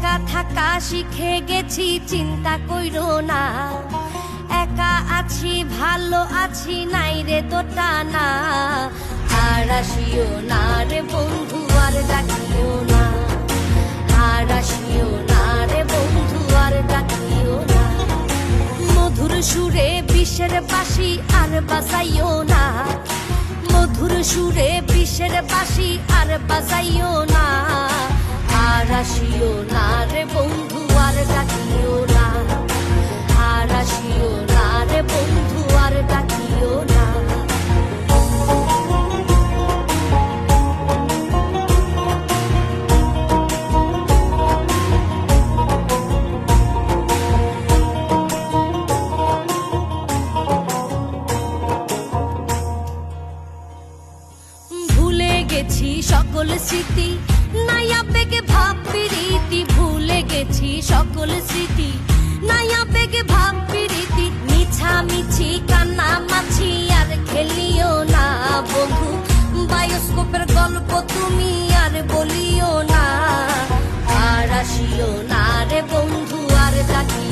একা থাকা শিখে গেছি, চিন্তা কইরো না। একা আছি ভালো আছি, নাই রে তোটা না। আর আসিও না রে বন্ধু, আর ডাকিও না। আর আসিও না রে বন্ধু, আর ডাকিও না। মধুর সুরে বিষের বাঁশি আর বাজাইও না। মধুর সুরে বিষের বাঁশি আর বাজাইও না। আর আসিও না রে বন্ধু, আর ডাকিও না। আর আসিও না রে বন্ধু, আর ডাকিও না। ভুলে গেছি সকল স্মৃতি, নাই আবেগে ভাব প্রীতি। ভুলে গেছি সকল স্মৃতি, নাই আবেগে ভাব প্রীতি। মিছামিছি কান্না মাছি আর খেলিও না বন্ধু। বায়োস্কোপের গল্প তুমি আর বলিও না। আর আসিও না রে বন্ধু, আর ডাকিও